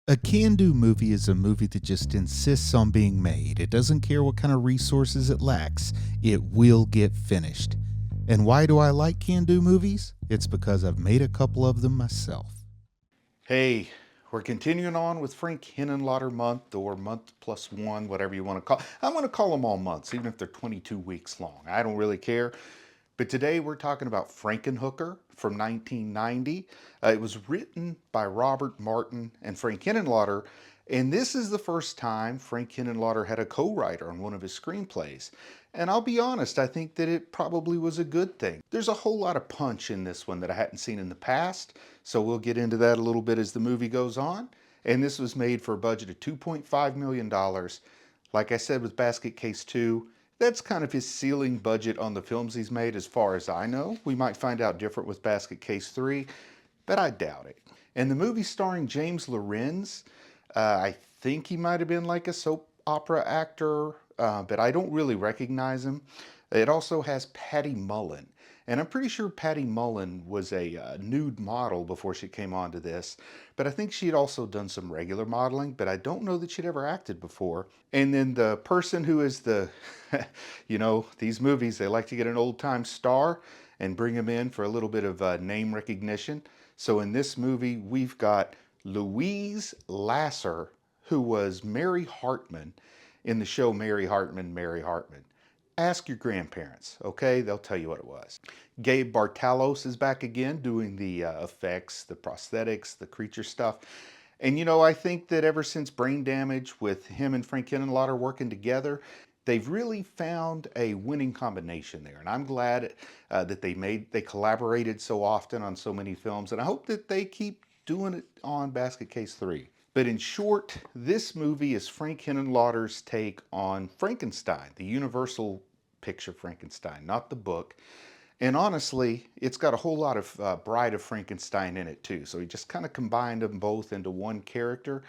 A can-do movie is a movie that just insists on being made. It doesn't care what kind of resources it lacks. It will get finished. And why do I like can-do movies? It's because I've made a couple of them myself. Hey, we're continuing on with Frank Henenlotter month or month plus one, whatever you want to call. I'm going to call them all months, even if they're 22 weeks long. I don't really care. But today we're talking about Frankenhooker from 1990. It was written by Robert Martin and Frank Henenlotter, and this is the first time Frank Henenlotter had a co-writer on one of his screenplays. And I'll be honest, I think that it probably was a good thing. There's a whole lot of punch in this one that I hadn't seen in the past, so we'll get into that a little bit as the movie goes on. And this was made for a budget of $2.5 million. Like I said with Basket Case 2, that's kind of his ceiling budget on the films he's made as far as I know. We might find out different with Basket Case 3, but I doubt it. And the movie starring James Lorenz, I think he might have been like a soap opera actor, but I don't really recognize him. It also has Patty Mullen. And I'm pretty sure Patty Mullen was a nude model before she came onto this, but I think she'd also done some regular modeling, but I don't know that she'd ever acted before. And then the person who is the, these movies, they like to get an old time star and bring him in for a little bit of name recognition. So in this movie, we've got Louise Lasser, who was Mary Hartman in the show Mary Hartman, Mary Hartman. Ask your grandparents, okay? They'll tell you what it was. Gabe Bartalos is back again doing the effects, the prosthetics, the creature stuff. And I think that ever since Brain Damage, with him and Frank Henenlotter working together, they've really found a winning combination there. And I'm glad that they collaborated so often on so many films. And I hope that they keep doing it on Basket Case 3. But in short, this movie is Frank Henenlotter's take on Frankenstein, the Universal picture Frankenstein, not the book. And honestly, it's got a whole lot of Bride of Frankenstein in it too. So he just kind of combined them both into one character.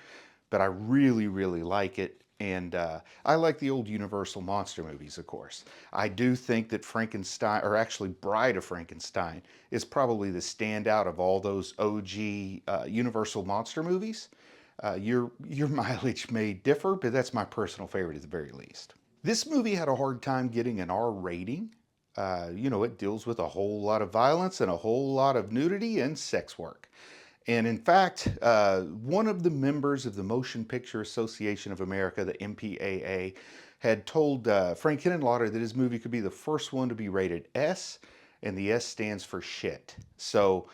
But I really, really like it. And I like the old Universal monster movies, of course. I do think that Frankenstein, or actually Bride of Frankenstein, is probably the standout of all those OG Universal monster movies. Your mileage may differ, but that's my personal favorite at the very least. This movie had a hard time getting an R rating. It deals with a whole lot of violence and a whole lot of nudity and sex work. And in fact, one of the members of the Motion Picture Association of America, the MPAA, had told Frank Henenlotter that his movie could be the first one to be rated S, and the S stands for shit. So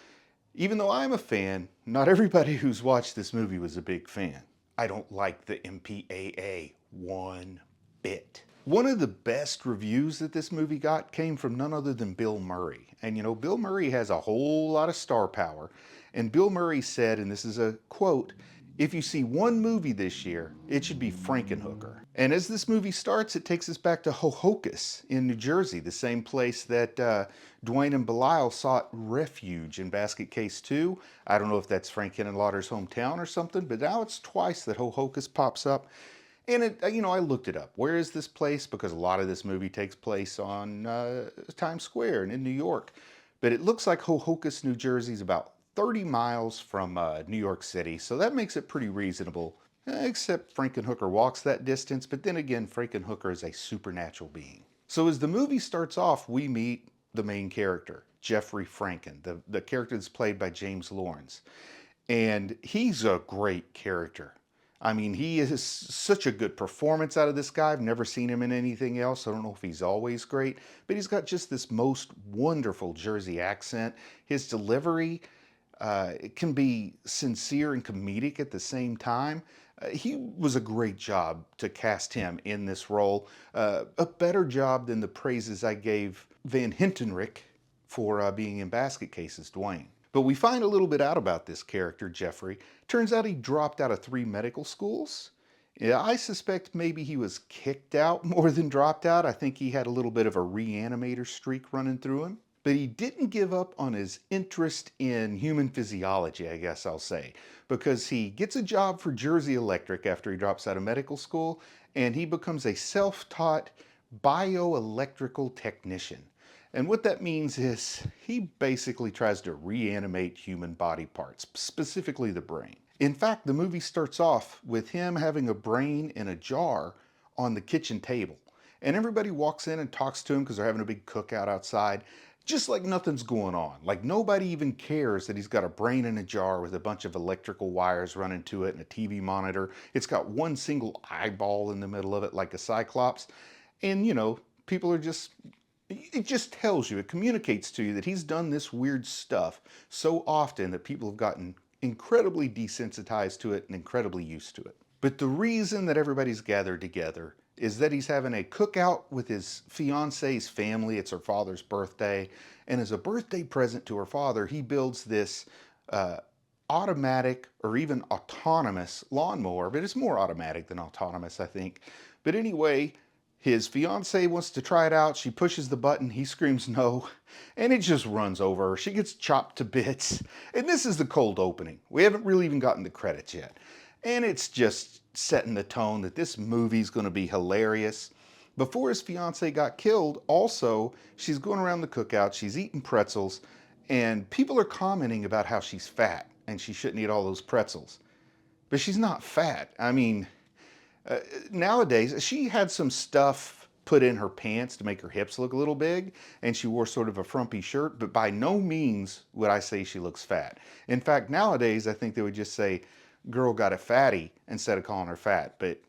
even though I'm a fan, not everybody who's watched this movie was a big fan. I don't like the MPAA one bit. One of the best reviews that this movie got came from none other than Bill Murray. And Bill Murray has a whole lot of star power. And Bill Murray said, and this is a quote, "If you see one movie this year, it should be Frankenhooker." And as this movie starts, it takes us back to Hohokus in New Jersey, the same place that Dwayne and Belial sought refuge in Basket Case 2. I don't know if that's Frank Henenlotter's hometown or something, but now it's twice that Hohokus pops up. And I looked it up. Where is this place? Because a lot of this movie takes place on Times Square and in New York. But it looks like Hohokus, New Jersey is about 30 miles from New York City, so that makes it pretty reasonable. Except Frankenhooker walks that distance, but then again, Frankenhooker is a supernatural being. So as the movie starts off, we meet the main character, Jeffrey Franken, the character that's played by James Lawrence. And he's a great character. I mean, he is such a good performance out of this guy. I've never seen him in anything else. I don't know if he's always great, but he's got just this most wonderful Jersey accent. His delivery, it can be sincere and comedic at the same time. He was a great job to cast him in this role. A better job than the praises I gave Van Hentenryck for being in Basket Cases Dwayne. But we find a little bit out about this character, Jeffrey. Turns out he dropped out of 3 medical schools. Yeah, I suspect maybe he was kicked out more than dropped out. I think he had a little bit of a reanimator streak running through him. But he didn't give up on his interest in human physiology, I guess I'll say, because he gets a job for Jersey Electric after he drops out of medical school, and he becomes a self-taught bioelectrical technician. And what that means is he basically tries to reanimate human body parts, specifically the brain. In fact, the movie starts off with him having a brain in a jar on the kitchen table. And everybody walks in and talks to him because they're having a big cookout outside, just like nothing's going on. Like nobody even cares that he's got a brain in a jar with a bunch of electrical wires running to it and a TV monitor. It's got one single eyeball in the middle of it, like a cyclops. And, people are just, it just tells you, it communicates to you that he's done this weird stuff so often that people have gotten incredibly desensitized to it and incredibly used to it. But the reason that everybody's gathered together is that he's having a cookout with his fiance's family. It's her father's birthday. And as a birthday present to her father, he builds this automatic or even autonomous lawnmower, but it's more automatic than autonomous, I think. But anyway, his fiance wants to try it out. She pushes the button. He screams no, and it just runs over her. She gets chopped to bits. And this is the cold opening. We haven't really even gotten the credits yet. And it's just setting the tone that this movie's going to be hilarious. Before his fiance got killed, also, she's going around the cookout. She's eating pretzels, and people are commenting about how she's fat and she shouldn't eat all those pretzels. But she's not fat. I mean, nowadays, she had some stuff put in her pants to make her hips look a little big, and she wore sort of a frumpy shirt, but by no means would I say she looks fat. In fact, nowadays, I think they would just say, girl got a fatty, instead of calling her fat. But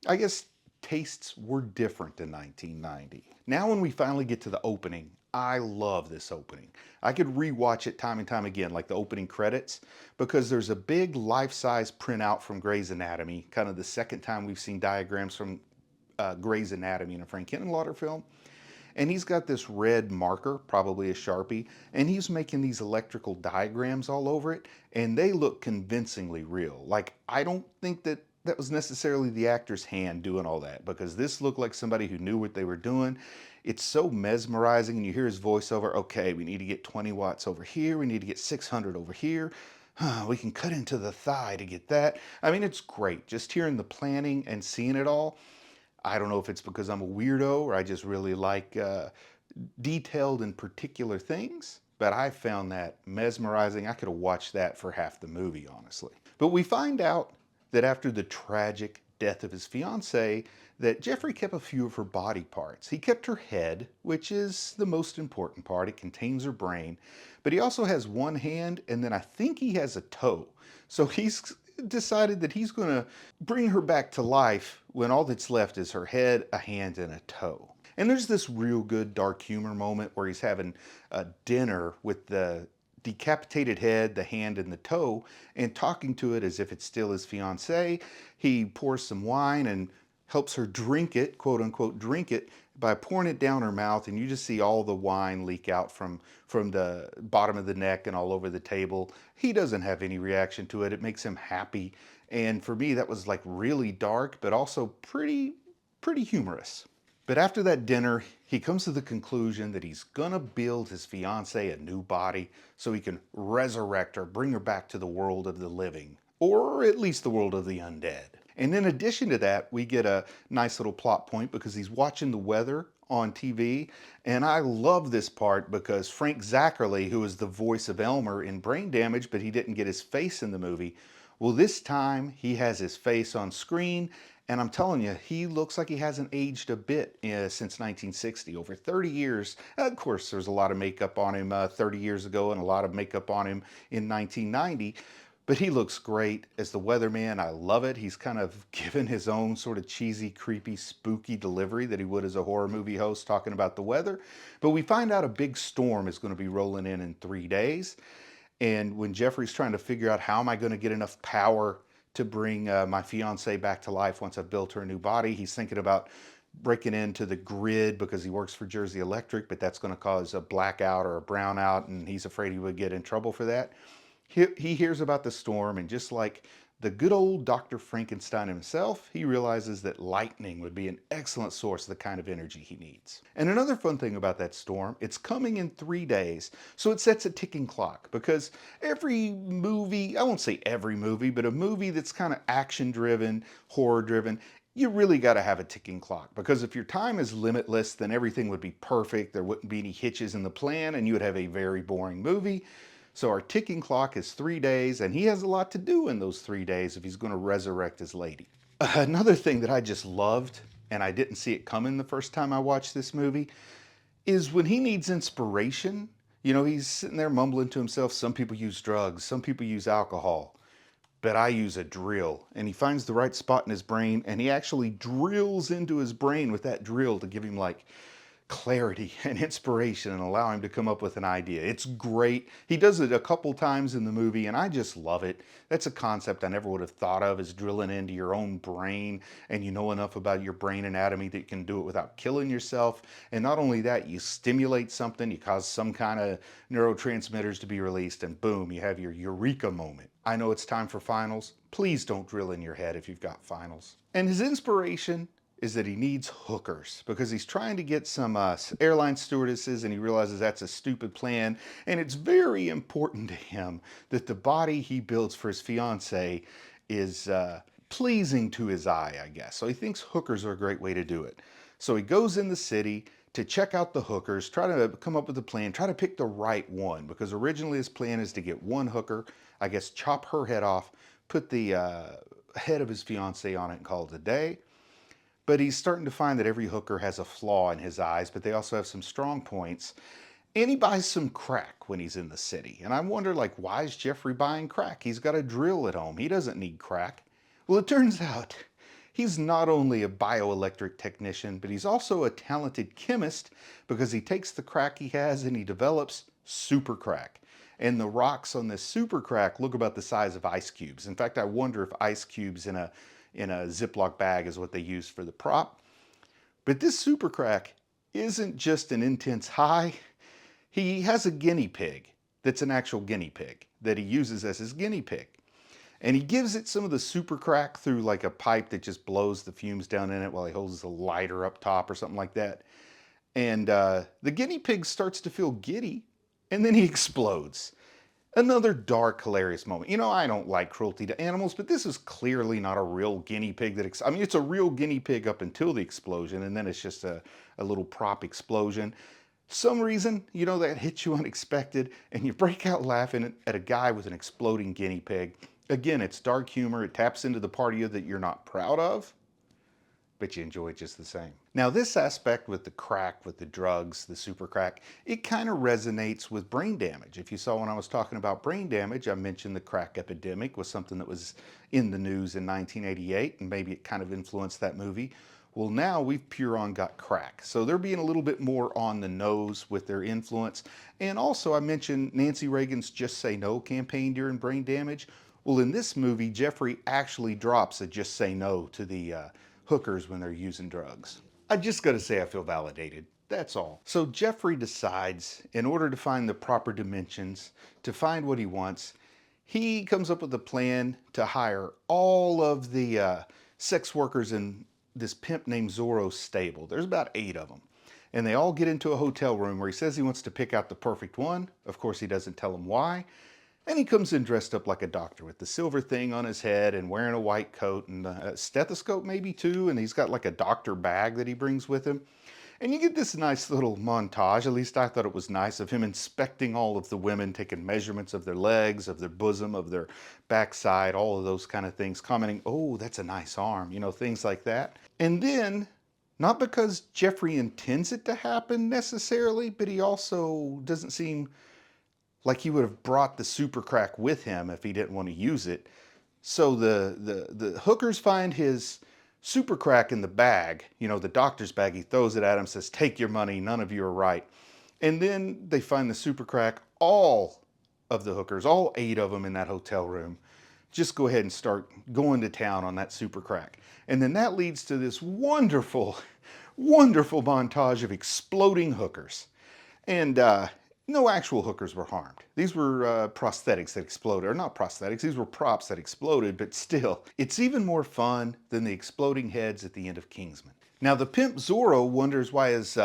I guess tastes were different in 1990. Now when we finally get to the opening, I love this opening. I could rewatch it time and time again, like the opening credits, because there's a big life-size printout from Grey's Anatomy, kind of the second time we've seen diagrams from Grey's Anatomy in a Frank Henenlotter film. And he's got this red marker, probably a Sharpie, and he's making these electrical diagrams all over it, and they look convincingly real. Like, I don't think that was necessarily the actor's hand doing all that, because this looked like somebody who knew what they were doing. It's so mesmerizing, and you hear his voiceover, okay, we need to get 20 watts over here, we need to get 600 over here, we can cut into the thigh to get that. I mean, it's great, just hearing the planning and seeing it all. I don't know if it's because I'm a weirdo or I just really like detailed and particular things, but I found that mesmerizing. I could have watched that for half the movie, honestly. But we find out that after the tragic death of his fiancée, that Jeffrey kept a few of her body parts. He kept her head, which is the most important part. It contains her brain. But he also has one hand, and then I think he has a toe. So he's decided that he's going to bring her back to life when all that's left is her head, a hand, and a toe. And there's this real good dark humor moment where he's having a dinner with the decapitated head, the hand, and the toe, and talking to it as if it's still his fiancée. He pours some wine and helps her drink it, quote unquote, drink it, by pouring it down her mouth, and you just see all the wine leak out from the bottom of the neck and all over the table. He doesn't have any reaction to it. It makes him happy. And for me, that was like really dark, but also pretty humorous. But after that dinner, he comes to the conclusion that he's gonna build his fiancée a new body so he can resurrect her, bring her back to the world of the living, or at least the world of the undead. And in addition to that, we get a nice little plot point because he's watching the weather on TV. And I love this part because Frank Zackerley, who is the voice of Elmer in Brain Damage, but he didn't get his face in the movie, well, this time he has his face on screen. And I'm telling you, he looks like he hasn't aged a bit since 1960, over 30 years. Of course, there's a lot of makeup on him 30 years ago and a lot of makeup on him in 1990. But he looks great as the weatherman. I love it. He's kind of given his own sort of cheesy, creepy, spooky delivery that he would as a horror movie host talking about the weather. But we find out a big storm is going to be rolling in 3 days. And when Jeffrey's trying to figure out how am I going to get enough power to bring my fiancée back to life once I've built her a new body, he's thinking about breaking into the grid because he works for Jersey Electric, but that's going to cause a blackout or a brownout, and he's afraid he would get in trouble for that. He hears about the storm, and just like the good old Dr. Frankenstein himself, he realizes that lightning would be an excellent source of the kind of energy he needs. And another fun thing about that storm, it's coming in 3 days, so it sets a ticking clock, because every movie, I won't say every movie, but a movie that's kind of action-driven, horror-driven, you really got to have a ticking clock, because if your time is limitless, then everything would be perfect, there wouldn't be any hitches in the plan, and you would have a very boring movie. So our ticking clock is 3 days, and he has a lot to do in those 3 days if he's going to resurrect his lady. Another thing that I just loved, and I didn't see it coming the first time I watched this movie, is when he needs inspiration. You know, he's sitting there mumbling to himself. Some people use drugs, some people use alcohol, but I use a drill. And he finds the right spot in his brain, and he actually drills into his brain with that drill to give him like clarity and inspiration and allow him to come up with an idea. It's great. He does it a couple times in the movie, and I just love it. That's a concept I never would have thought of, is drilling into your own brain, and you know enough about your brain anatomy that you can do it without killing yourself. And not only that, you stimulate something, you cause some kind of neurotransmitters to be released, and boom, you have your eureka moment. I know it's time for finals. Please don't drill in your head if you've got finals. And his inspiration is that he needs hookers because he's trying to get some airline stewardesses, and he realizes that's a stupid plan. And it's very important to him that the body he builds for his fiancée is pleasing to his eye, I guess. So he thinks hookers are a great way to do it. So he goes in the city to check out the hookers, try to come up with a plan, try to pick the right one, because originally his plan is to get one hooker, I guess chop her head off, put the head of his fiancée on it and call it a day. But he's starting to find that every hooker has a flaw in his eyes, but they also have some strong points. And he buys some crack when he's in the city. And I wonder, like, why is Jeffrey buying crack? He's got a drill at home. He doesn't need crack. Well, it turns out he's not only a bioelectric technician, but he's also a talented chemist, because he takes the crack he has and he develops super crack. And the rocks on this super crack look about the size of ice cubes. In fact, I wonder if ice cubes in a Ziploc bag is what they use for the prop. But this super crack isn't just an intense high. He has a guinea pig that's an actual guinea pig that he uses as his guinea pig. And he gives it some of the super crack through like a pipe that just blows the fumes down in it while he holds a lighter up top or something like that. And the guinea pig starts to feel giddy, and then he explodes. Another dark, hilarious moment. You know, I don't like cruelty to animals, but this is clearly not a real guinea pig that... I mean, it's a real guinea pig up until the explosion, and then it's just a little prop explosion. Some reason, you know, that hits you unexpected, and you break out laughing at a guy with an exploding guinea pig. Again, it's dark humor. It taps into the part of you that you're not proud of, but you enjoy it just the same. Now, this aspect with the crack, with the drugs, the super crack, it kind of resonates with brain damage. If you saw when I was talking about brain damage, I mentioned the crack epidemic was something that was in the news in 1988, and maybe it kind of influenced that movie. Well, now we've pure on got crack. So they're being a little bit more on the nose with their influence. And also I mentioned Nancy Reagan's Just Say No campaign during brain damage. Well, in this movie, Jeffrey actually drops a just say no to the hookers when they're using drugs. I just gotta say I feel validated. That's all. So Jeffrey decides, in order to find the proper dimensions, to find what he wants, he comes up with a plan to hire all of the sex workers in this pimp named Zorro's stable. There's about 8 of them. And they all get into a hotel room where he says he wants to pick out the perfect one. Of course, he doesn't tell them why. And he comes in dressed up like a doctor with the silver thing on his head and wearing a white coat and a stethoscope maybe too. And he's got like a doctor bag that he brings with him. And you get this nice little montage, at least I thought it was nice, of him inspecting all of the women, taking measurements of their legs, of their bosom, of their backside, all of those kind of things, commenting, oh, that's a nice arm, you know, things like that. And then, not because Jeffrey intends it to happen necessarily, but he also doesn't seem like he would have brought the super crack with him if he didn't want to use it. So the hookers find his super crack in the bag, you know, the doctor's bag. He throws it at him, says, take your money, none of you are right. And then they find the super crack. All of the hookers, all 8 of them in that hotel room, just go ahead and start going to town on that super crack. And then that leads to this wonderful, wonderful montage of exploding hookers. And no actual hookers were harmed. These were prosthetics that exploded. Or not prosthetics, these were props that exploded, but still, it's even more fun than the exploding heads at the end of Kingsman. Now, the pimp Zorro wonders why his,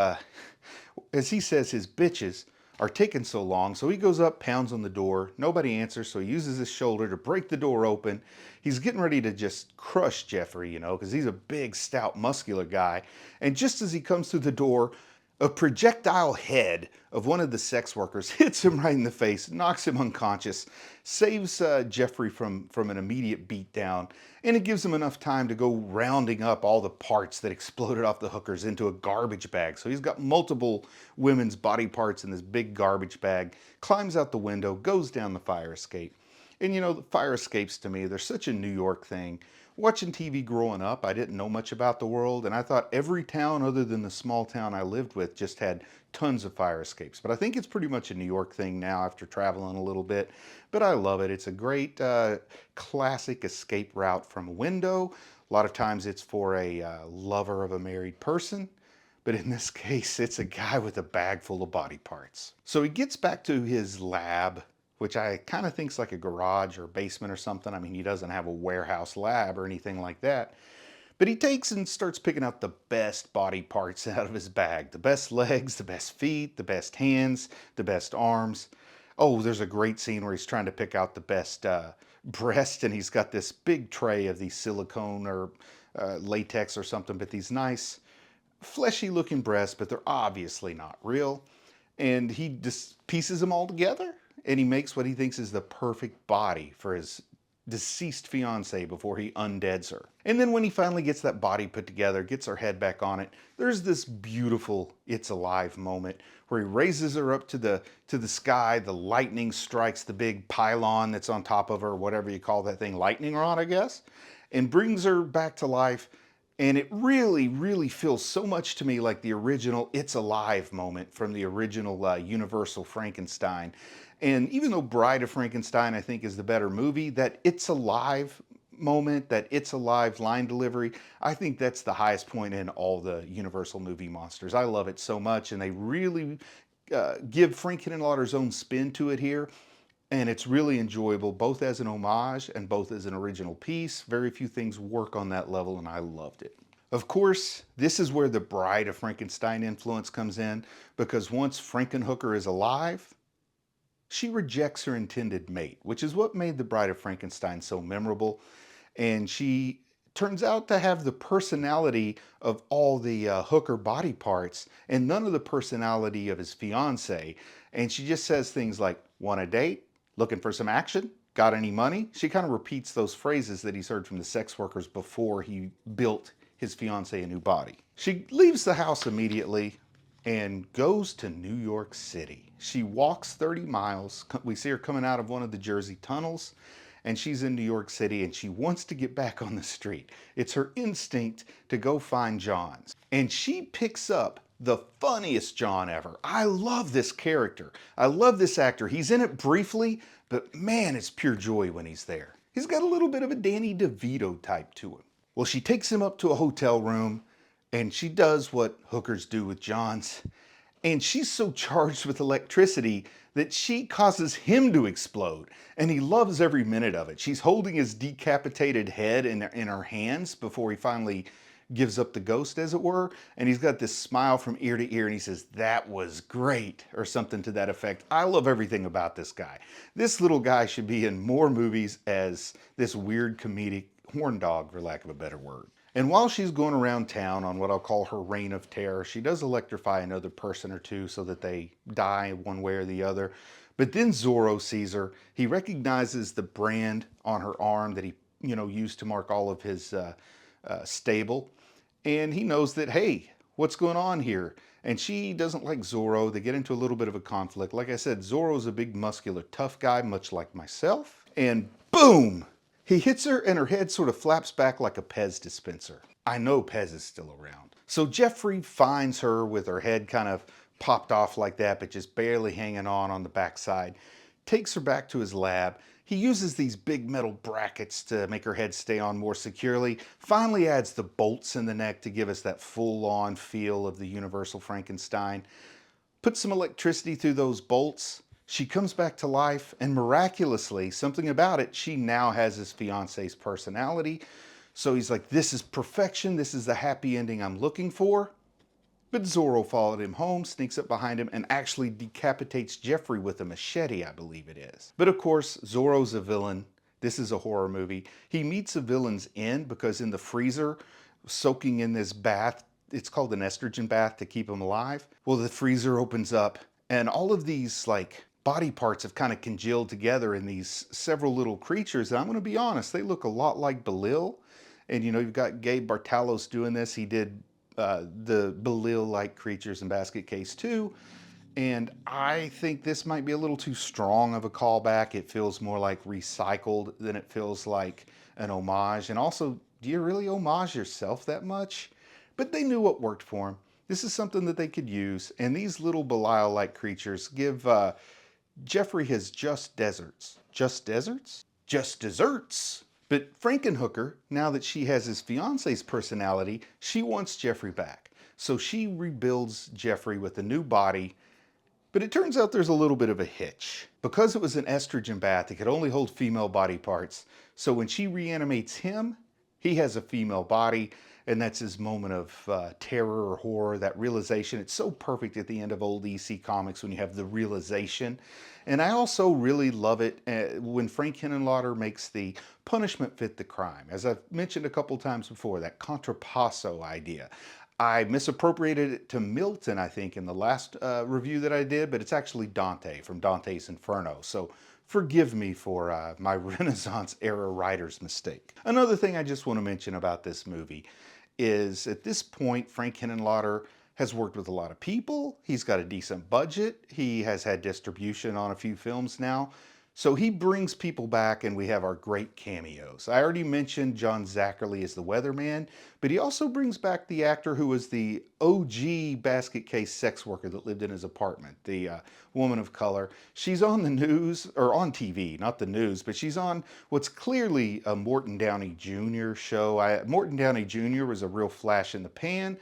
as he says, his bitches are taking so long, so he goes up, pounds on the door. Nobody answers, so he uses his shoulder to break the door open. He's getting ready to just crush Jeffrey, you know, because he's a big, stout, muscular guy. And just as he comes through the door, A projectile head of one of the sex workers hits him right in the face, knocks him unconscious, saves Jeffrey from an immediate beatdown, and it gives him enough time to go rounding up all the parts that exploded off the hookers into a garbage bag. So he's got multiple women's body parts in this big garbage bag, climbs out the window, goes down the fire escape. And you know, the fire escapes to me, they're such a New York thing. Watching TV growing up, I didn't know much about the world, and I thought every town other than the small town I lived with just had tons of fire escapes. But I think it's pretty much a New York thing now after traveling a little bit. But I love it. It's a great classic escape route from a window. A lot of times it's for a lover of a married person. But in this case, it's a guy with a bag full of body parts. So he gets back to his lab, which I kind of think's like a garage or basement or something. I mean, he doesn't have a warehouse lab or anything like that. But he takes and starts picking out the best body parts out of his bag. The best legs, the best feet, the best hands, the best arms. Oh, there's a great scene where he's trying to pick out the best breast, and he's got this big tray of these silicone or latex or something, but these nice fleshy looking breasts, but they're obviously not real. And he just pieces them all together, and he makes what he thinks is the perfect body for his deceased fiancee before he undeads her. And then when he finally gets that body put together, gets her head back on it, there's this beautiful "it's alive" moment where he raises her up to the sky, the lightning strikes the big pylon that's on top of her, whatever you call that thing, lightning rod, I guess, and brings her back to life. And it really, really feels so much to me like the original "It's Alive" moment from the original Universal Frankenstein. And even though Bride of Frankenstein, I think, is the better movie, that "It's Alive" moment, that "It's Alive" line delivery, I think that's the highest point in all the Universal movie monsters. I love it so much, and they really give Frank Henenlotter's own spin to it here. And it's really enjoyable, both as an homage and both as an original piece. Very few things work on that level, and I loved it. Of course, this is where the Bride of Frankenstein influence comes in, because once Frankenhooker is alive, she rejects her intended mate, which is what made the Bride of Frankenstein so memorable. And she turns out to have the personality of all the hooker body parts and none of the personality of his fiance. And she just says things like, "Want a date? Looking for some action? Got any money?" She kind of repeats those phrases that he's heard from the sex workers before he built his fiancée a new body. She leaves the house immediately and goes to New York City. She walks 30 miles. We see her coming out of one of the Jersey tunnels, and she's in New York City, and she wants to get back on the street. It's her instinct to go find Johns. And she picks up the funniest John ever. I love this character. I love this actor. He's in it briefly, but man, it's pure joy when he's there. He's got a little bit of a Danny DeVito type to him. Well, she takes him up to a hotel room, and she does what hookers do with Johns. And she's so charged with electricity that she causes him to explode. And he loves every minute of it. She's holding his decapitated head in her hands before he finally gives up the ghost, as it were. And he's got this smile from ear to ear, and he says, "That was great," or something to that effect. I love everything about this guy. This little guy should be in more movies as this weird comedic horn dog, for lack of a better word. And while she's going around town on what I'll call her reign of terror, she does electrify another person or two so that they die one way or the other. But then Zorro sees her. He recognizes the brand on her arm that he, used to mark all of his stable. And he knows that, hey, what's going on here? And she doesn't like Zorro. They get into a little bit of a conflict. Like I said, Zorro's a big, muscular, tough guy, much like myself. And boom! He hits her, and her head sort of flaps back like a Pez dispenser. I know Pez is still around. So Jeffrey finds her with her head kind of popped off like that, but just barely hanging on the backside. Takes her back to his lab. He uses these big metal brackets to make her head stay on more securely. Finally adds the bolts in the neck to give us that full-on feel of the Universal Frankenstein. Puts some electricity through those bolts. She comes back to life, and miraculously, something about it, she now has his fiance's personality. So he's like, this is perfection. This is the happy ending I'm looking for. But Zorro followed him home, sneaks up behind him, and actually decapitates Jeffrey with a machete, I believe it is. But of course, Zorro's a villain. This is a horror movie. He meets a villain's end because in the freezer, soaking in this bath, it's called an estrogen bath to keep them alive. Well, the freezer opens up and all of these like body parts have kind of congealed together in these several little creatures. And I'm going to be honest, they look a lot like Belil. And you know, you've got Gabe Bartalos doing this. He did the Belil-like creatures in Basket Case 2. And I think this might be a little too strong of a callback. It feels more like recycled than it feels like an homage. And also, do you really homage yourself that much? But they knew what worked for them. This is something that they could use. And these little Belial-like creatures give Jeffrey his just deserts. Just deserts? Just desserts! But Frankenhooker, now that she has his fiance's personality, she wants Jeffrey back. So she rebuilds Jeffrey with a new body. But it turns out there's a little bit of a hitch. Because it was an estrogen bath, it could only hold female body parts. So when she reanimates him, he has a female body, and that's his moment of terror or horror, that realization. It's so perfect at the end of old EC comics when you have the realization. And I also really love it when Frank Henenlotter makes the punishment fit the crime. As I've mentioned a couple times before, that contrapasso idea. I misappropriated it to Milton, I think, in the last review that I did, but it's actually Dante from Dante's Inferno. So forgive me for my Renaissance era writer's mistake. Another thing I just want to mention about this movie is at this point, Frank Henenlotter has worked with a lot of people. He's got a decent budget. He has had distribution on a few films now. So he brings people back and we have our great cameos. I already mentioned John Zachary as the weatherman, but he also brings back the actor who was the OG basket case sex worker that lived in his apartment, the woman of color. She's on the news, or on TV, not the news, but she's on what's clearly a Morton Downey Jr. show. Morton Downey Jr. was a real flash in the pan,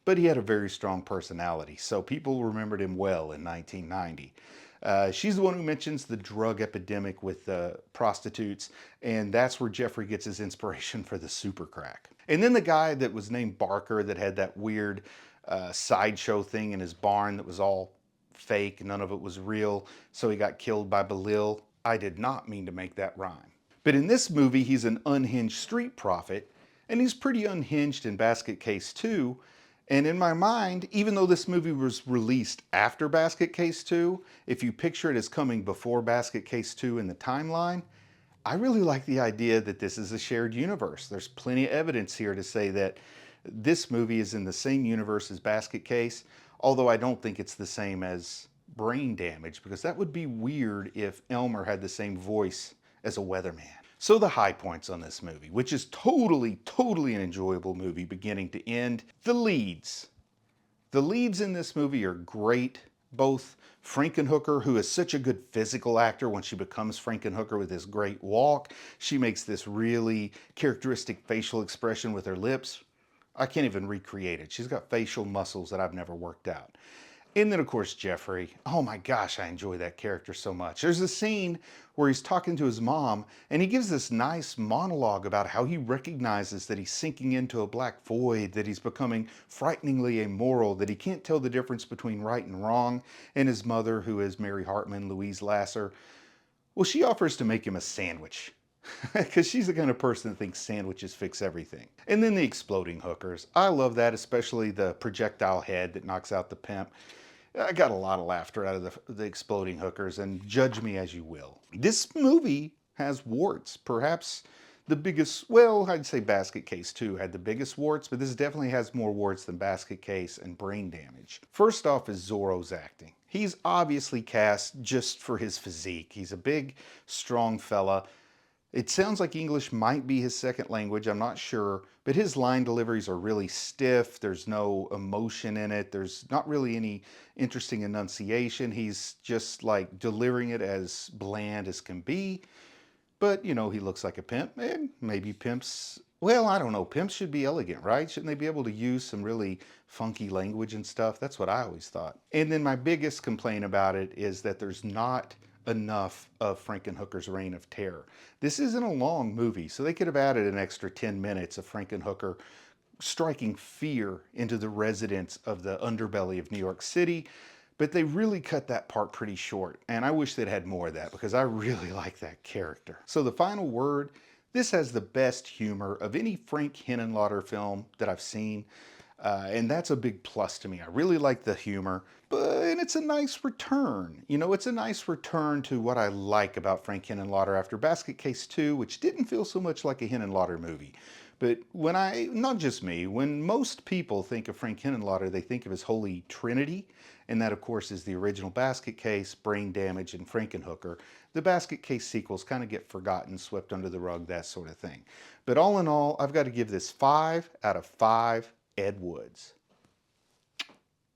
but he had a very strong personality, so people remembered him well in 1990. She's the one who mentions the drug epidemic with prostitutes, and that's where Jeffrey gets his inspiration for the super crack. And then the guy that was named Barker that had that weird sideshow thing in his barn that was all fake, none of it was real, so he got killed by Belil. I did not mean to make that rhyme. But in this movie, he's an unhinged street prophet, and he's pretty unhinged in Basket Case 2. And in my mind, even though this movie was released after Basket Case 2, if you picture it as coming before Basket Case 2 in the timeline, I really like the idea that this is a shared universe. There's plenty of evidence here to say that this movie is in the same universe as Basket Case, although I don't think it's the same as Brain Damage, because that would be weird if Elmer had the same voice as a weatherman. So the high points on this movie, which is totally an enjoyable movie beginning to end. The leads. The leads in this movie are great. Both Frankenhooker, who is such a good physical actor when she becomes Frankenhooker with this great walk. She makes this really characteristic facial expression with her lips. I can't even recreate it. She's got facial muscles that I've never worked out. And then, of course, Jeffrey. Oh my gosh, I enjoy that character so much. There's a scene where he's talking to his mom, and he gives this nice monologue about how he recognizes that he's sinking into a black void, that he's becoming frighteningly amoral, that he can't tell the difference between right and wrong. And his mother, who is Mary Hartman, Louise Lasser, well, she offers to make him a sandwich. Because she's the kind of person that thinks sandwiches fix everything. And then the exploding hookers. I love that, especially the projectile head that knocks out the pimp. I got a lot of laughter out of the exploding hookers, and judge me as you will. This movie has warts. Perhaps the biggest, well, I'd say Basket Case 2 had the biggest warts, but this definitely has more warts than Basket Case and Brain Damage. First off is Zorro's acting. He's obviously cast just for his physique. He's a big, strong fella. It sounds like English might be his second language, I'm not sure, but his line deliveries are really stiff. There's no emotion in it. There's not really any interesting enunciation. He's just like delivering it as bland as can be. But, you know, he looks like a pimp, and maybe pimps, well, I don't know, pimps should be elegant, right? Shouldn't they be able to use some really funky language and stuff? That's what I always thought. And then my biggest complaint about it is that there's not enough of Frankenhooker's reign of terror. This isn't a long movie, so they could have added an extra 10 minutes of Frankenhooker striking fear into the residents of the underbelly of New York City, but they really cut that part pretty short, and I wish they'd had more of that because I really like that character. So the final word, this has the best humor of any Frank Henenlotter film that I've seen. And that's a big plus to me. I really like the humor, and it's a nice return. It's a nice return to what I like about Frank Henenlotter after Basket Case 2, which didn't feel so much like a Henenlotter movie. But not just me, when most people think of Frank Henenlotter, they think of his holy trinity, and that, of course, is the original Basket Case, Brain Damage, and Frankenhooker. The Basket Case sequels kind of get forgotten, swept under the rug, that sort of thing. But all in all, I've got to give this 5 out of 5 Ed Woods.